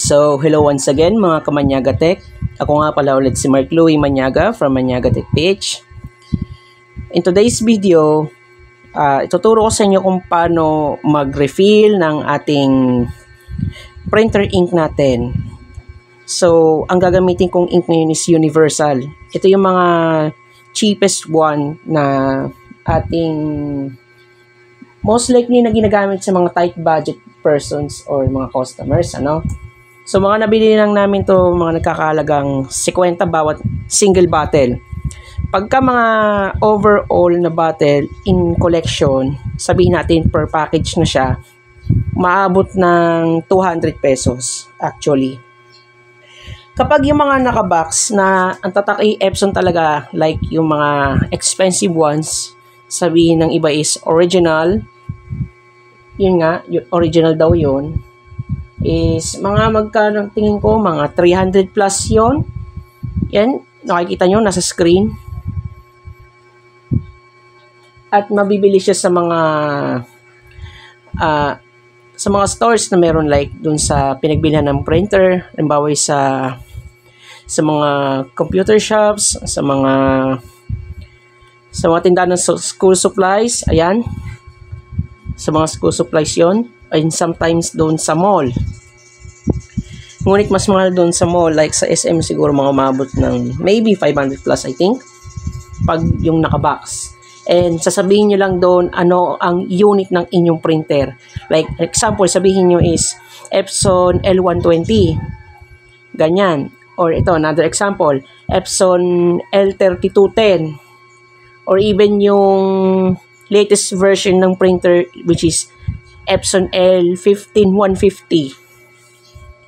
So, hello once again mga Kamanyaga Tech. Ako nga pala ulit si Mark Louie Manyaga from Manyaga Tech PH. In today's video, ituturo ko sa inyo kung paano mag-refill ng ating printer ink natin. So, ang gagamitin kong ink ngayon is universal. Ito yung mga cheapest one na ating most likely na ginagamit sa mga tight budget persons or mga customers, ano. So, mga nabili lang namin to, mga nagkakahalagang 50 bawat single bottle. Pagka mga overall na bottle in collection, sabihin natin per package na siya, maabot ng 200 pesos actually. Kapag yung mga nakabox na ang tatak ay Epson talaga, like yung mga expensive ones, sabihin ng iba is original, yun nga, original daw yun, is mga magkano tingin ko, mga 300 plus yun. Yan, nakikita nyo, nasa screen. At mabibili siya sa mga stores na meron, like dun sa pinagbilhan ng printer, halimbawa sa mga computer shops, sa mga tindahan ng school supplies, ayan. Sa mga school supplies yon, and sometimes doon sa mall. Ngunit mas mahal doon sa mall, like sa SM siguro mga umabot ng maybe 500 plus I think, pag yung nakabox. And sasabihin nyo lang doon ano ang unit ng inyong printer. Like example, sabihin nyo is Epson L120, ganyan. Or ito, another example, Epson L3210, or even yung latest version ng printer which is Epson L15150.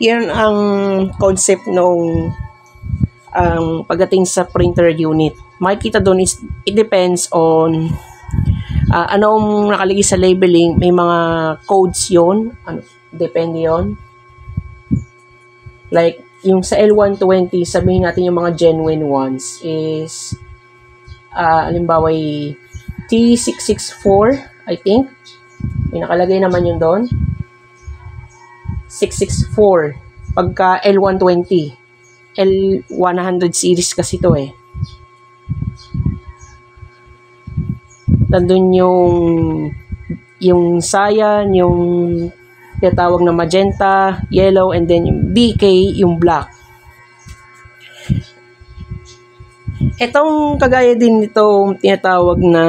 Yan ang concept nung pagdating sa printer unit. Makikita doon is it depends on anong nakalagay sa labeling. May mga codes yon, depende yon. Like yung sa L120, sabihin natin yung mga genuine ones is halimbawa T664, I think. May nakalagay naman yun doon. 664. Pagka L120. L100 series kasi to eh. Nandun yung cyan, yung tinatawag na magenta, yellow, and then yung BK, yung black. Itong kagaya din nito tinatawag na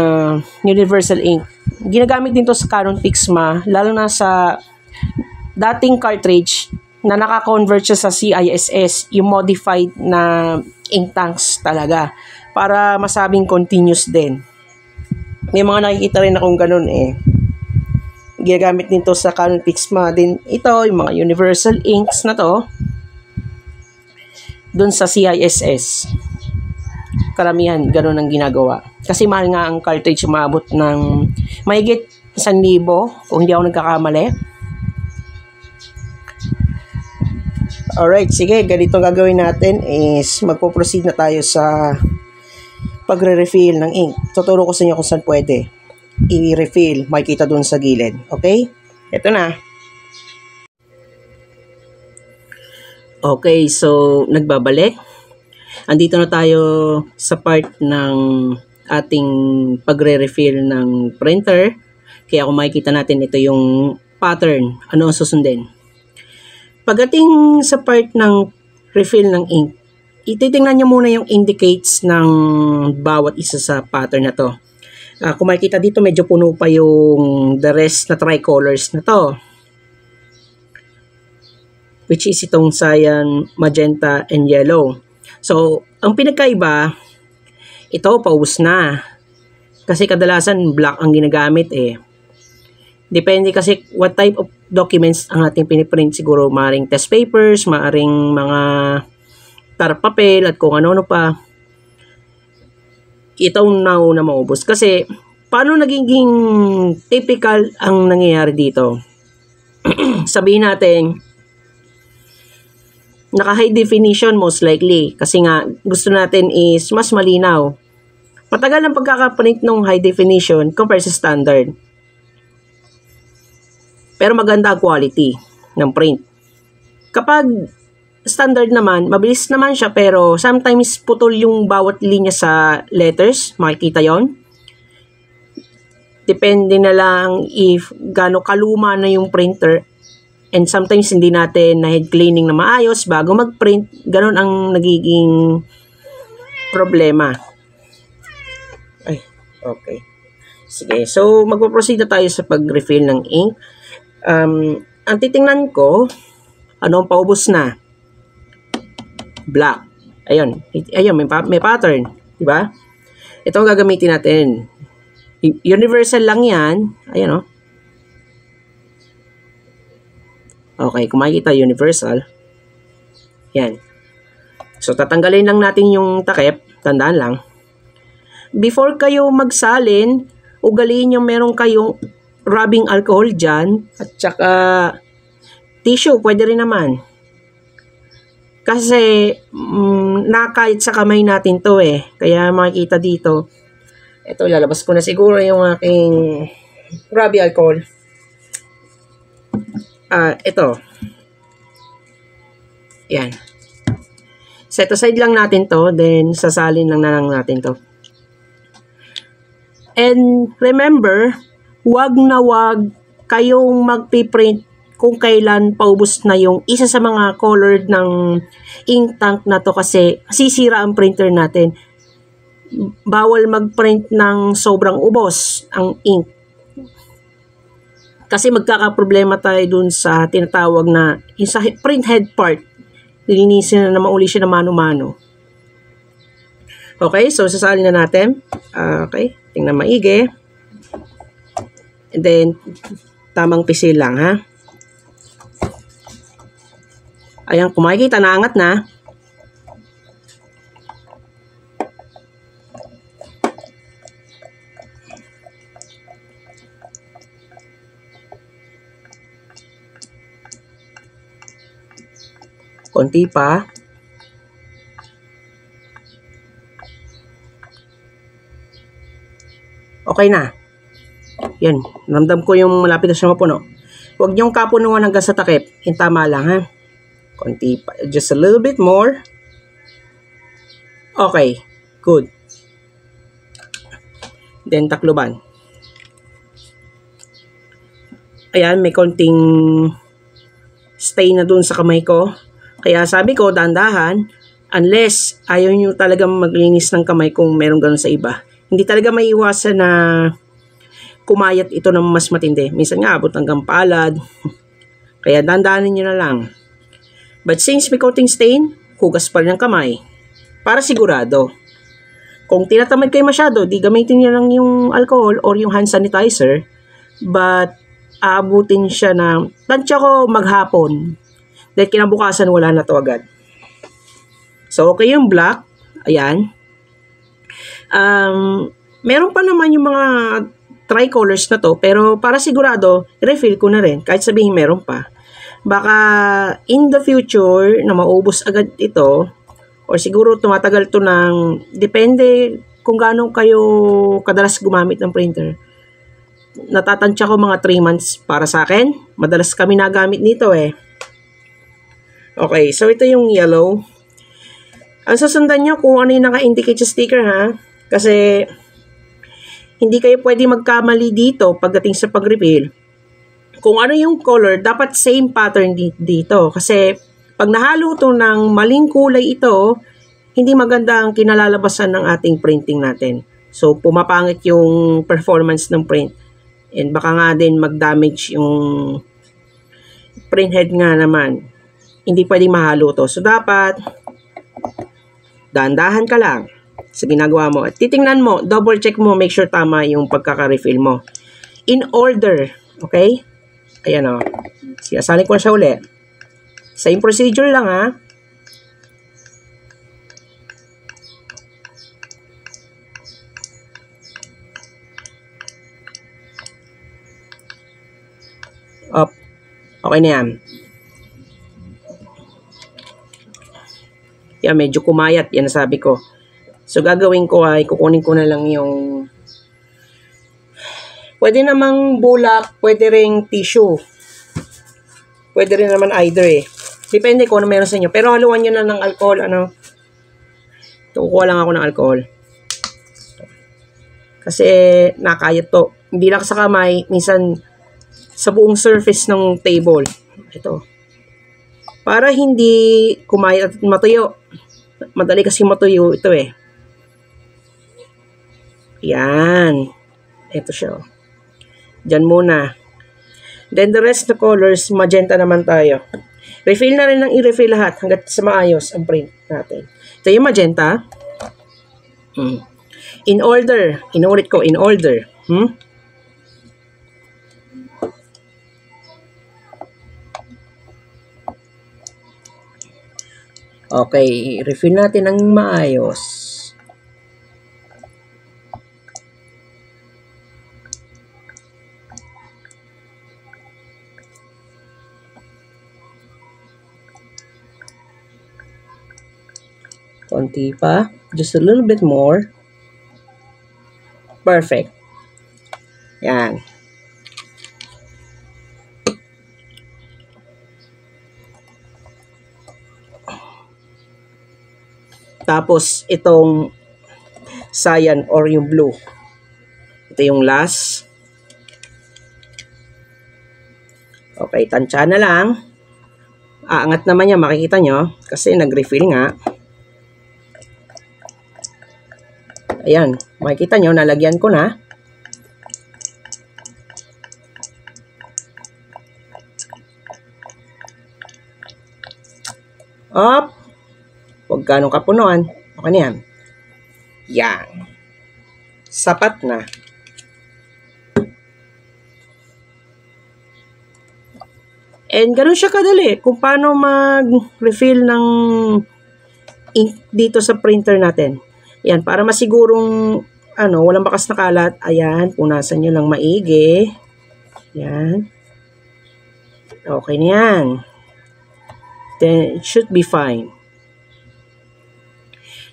universal ink. Ginagamit din to sa Canon Pixma, lalo na sa dating cartridge na naka-convert siya sa CISS, yung modified na ink tanks talaga, para masabing continuous din. May mga nakikita rin akong ganun eh. Ginagamit din to sa Canon Pixma din. Ito, yung mga universal inks na to, dun sa CISS. Karamihan, ganun ang ginagawa. Kasi mahal nga ang cartridge, umabot ng mahigit 1,000 kung hindi ako nagkakamali. Alright, sige, ganito gagawin natin is magpo-proceed na tayo sa pagre-refill ng ink. Tuturo ko sa inyo kung saan pwede i-refill. Makikita dun sa gilid. Okay? Ito na. Okay, so nagbabalik. Andito na tayo sa part ng ating pagre-refill ng printer. Kaya kung makikita natin, ito yung pattern. Ano ang susundin? Pagdating sa part ng refill ng ink, ititingnan nyo muna yung indicates ng bawat isa sa pattern na to. Kung makikita dito, medyo puno pa yung the rest na tricolors na to, which is itong cyan, magenta, and yellow. So, ang pinagkaiba, ito paubos na. Kasi kadalasan black ang ginagamit eh. Depende kasi what type of documents ang ating piniprint. Siguro maaaring test papers, maaaring mga tar papel at kung ano-ano pa. Itong nauna maubos. Kasi paano naging typical ang nangyayari dito? Sabihin natin, naka high definition most likely. Kasi nga gusto natin is mas malinaw. Matagal ang pagkakaprint ng high definition compared sa standard. Pero maganda ang quality ng print. Kapag standard naman, mabilis naman siya pero sometimes putol yung bawat linya sa letters. Makikita yon. Depende na lang if gaano kaluma na yung printer. And sometimes hindi natin na head cleaning na maayos bago mag-print. Ganon ang nagiging problema. Ay, okay. Sige, so magpo-proceed na tayo sa pag-refill ng ink. Ang titingnan ko, ano ang paubos na? Black. Ayun, may pattern. Diba? Ito ang gagamitin natin. Universal lang yan. Ayan o. Okay, kung makikita universal. Yan. So, tatanggalin lang natin yung takip. Tandaan lang. Before kayo magsalin, ugaliin yung meron kayong rubbing alcohol dyan. At saka, tissue, pwede rin naman. Kasi, nakakait sa kamay natin to eh. Kaya makikita dito. Ito, lalabas ko na siguro yung aking rubbing alcohol. Ito. Yan. Set aside lang natin to. Then, sasalin lang na lang natin to. And, remember, wag na wag kayong magpiprint kung kailan paubos na yung isa sa mga colored ng ink tank na to kasi sisira ang printer natin. Bawal mag-print ng sobrang ubos ang ink. Kasi magkakaproblema tayo dun sa tinatawag na yung sa print head part. Lilinisin na naman uli siya na mano-mano. Okay, so sasalin na natin. Okay, tingnan maigi. And then, tamang pisil lang ha. Ayan, kung makikita, naangat na. Konti pa. Okay na. Yan. Ramdam ko yung malapit na siya mapuno. Huwag niyong kapunuan hanggang sa takip. Yung tama lang ha. Konti pa. Just a little bit more. Okay. Good. Then takluban. Ayan. May konting stay na dun sa kamay ko. Kaya sabi ko, dahan-dahan, unless ayaw nyo talaga maglinis ng kamay kung meron ganun sa iba. Hindi talaga may iwasan na kumayat ito ng mas matindi. Minsan nga, abot hanggang palad. Kaya dahan-dahanin nyo na lang. But since may coating stain, hugas pa rin ang kamay. Para sigurado. Kung tinatamad kayo masyado, di gamitin nyo lang yung alcohol or yung hand sanitizer. But aabutin siya na, tansya ko maghapon. Dahil kinabukasan wala na to agad. So, okay yung black. Ayan. Meron pa naman yung mga tricolors na to. Pero para sigurado, refill ko na rin. Kahit sabihin meron pa. Baka in the future na maubos agad ito. Or siguro tumatagal to ng, depende kung gaano kayo kadalas gumamit ng printer. Natatansya ko mga 3 months para sa akin. Madalas kami nagamit nito eh. Okay, so ito yung yellow. Ang susundan nyo kung ano yung naka-indicate sa sticker ha. Kasi hindi kayo pwede magkamali dito pagdating sa pag-refill. Kung ano yung color, dapat same pattern dito. Kasi pag nahalo to ng maling kulay ito, hindi maganda ang kinalalabasan ng ating printing natin. So pumapangit yung performance ng print. And baka nga din mag-damage yung print head nga naman. Hindi pwedeng mahalo to. So, dapat dahan-dahan ka lang sa ginagawa mo. At titingnan mo, double check mo, make sure tama yung pagkaka-refill mo. In order. Okay? Ayan o. Sinasalin ko na siya uli. Same procedure lang ha. Up. Okay na yan. Yan, medyo kumayat. Yan nasabi ko. So, gagawin ko ay kukunin ko na lang yung pwede namang bulak, pwede ring tissue. Pwede rin naman either eh. Depende kung ano meron sa inyo. Pero haluan nyo na ng alcohol, ano. Kukuha lang ako ng alcohol. Kasi nakayat to. Hindi lang sa kamay, minsan sa buong surface ng table. Ito. Para hindi kumayat at matuyo. Madali kasi matuyo ito eh. Yan. Ito siya. Diyan muna. Then the rest na colors, magenta naman tayo. Refill na rin ng i-refill lahat hanggat sa maayos ang print natin. Ito yung magenta. In order. Inulit ko, in order. Okay, refill natin ng maayos. Konti pa. Just a little bit more. Perfect. Yan. Tapos, itong cyan or yung blue. Ito yung last. Okay, tansya na lang. Aangat naman niya, makikita nyo. Kasi nag-refill nga. Ayan, makikita nyo, nalagyan ko na. Up. Huwag ganong kapunuan. Okay na yan. Yan. Sapat na. And ganun siya kadali kung paano mag-refill ng ink dito sa printer natin. Yan, para masigurong walang bakas na kalat. Ayan, punasan nyo lang maigi. Yan. Okay na yan. Then, it should be fine.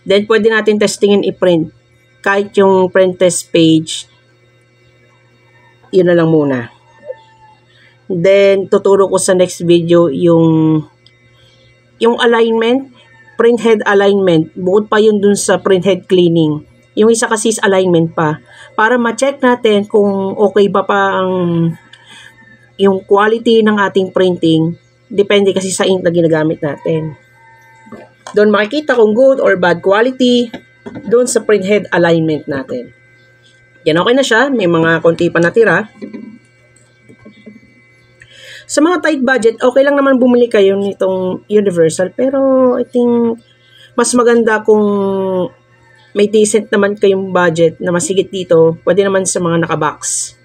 Then, pwede natin testingin i-print. Kahit yung print test page, yun na lang muna. Then, tuturo ko sa next video yung alignment, print head alignment. Bukod pa yun dun sa print head cleaning. Yung isa kasi is alignment pa. Para ma-check natin kung okay ba pa yung quality ng ating printing. Depende kasi sa ink na ginagamit natin. Doon makikita kung good or bad quality doon sa print head alignment natin. Yan, okay na siya. May mga konti pa natira. Sa mga tight budget, okay lang naman bumili kayo nitong universal. Pero I think mas maganda kung may decent naman kayong budget na masigit dito. Pwede naman sa mga nakabox.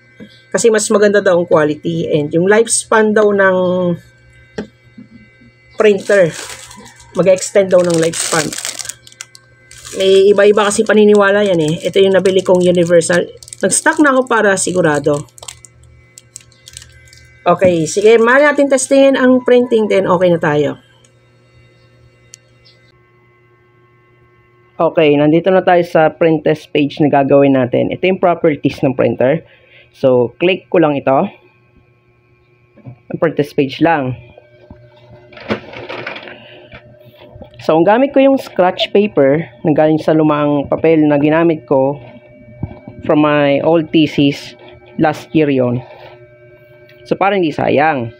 Kasi mas maganda daw ang quality and yung lifespan daw ng printer. Mag-extend daw ng lifespan. May iba-iba kasi paniniwala yan eh. Ito yung nabili kong universal. Nag-stock na ako para sigurado. Okay, sige. Mahal natin testingin ang printing then okay na tayo. Okay, nandito na tayo sa print test page na gagawin natin. Ito yung properties ng printer. So, click ko lang ito. Ang print test page lang. So, ang gamit ko yung scratch paper na galing sa lumang papel na ginamit ko from my old thesis last year yon. So, para hindi sayang.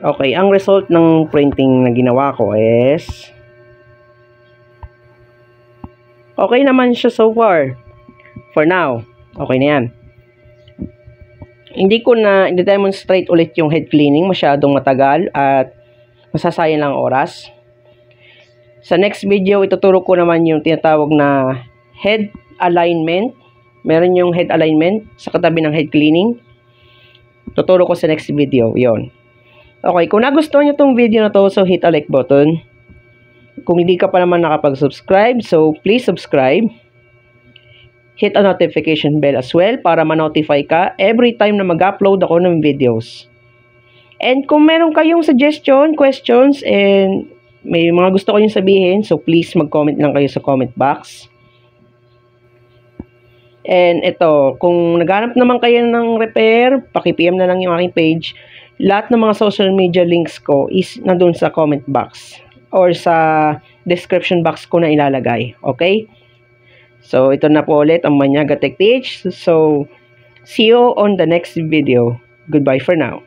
Okay, ang result ng printing na ginawa ko is okay naman siya so far. For now, okay na yan. Hindi ko na i-demonstrate ulit yung head cleaning. Masyadong matagal at masasayang lang oras. Sa next video, ituturo ko naman yung tinatawag na head alignment. Meron yung head alignment sa katabi ng head cleaning. Tuturo ko sa next video. Yon. Okay, kung nagustuhan nyo tong video na to, so hit a like button. Kung hindi ka pa naman nakapag-subscribe, so please subscribe. Hit a notification bell as well para ma-notify ka every time na mag-upload ako ng videos. And kung meron kayong suggestion, questions, and may mga gusto kayong sabihin, so please mag-comment lang kayo sa comment box. And ito, kung naghanap naman kayo ng repair, paki-PM na lang yung aking page. Lahat ng mga social media links ko is nandun sa comment box or sa description box ko na ilalagay. Okay? So, ito na po ulit ang Manyaga Tech page. So, see you on the next video. Goodbye for now.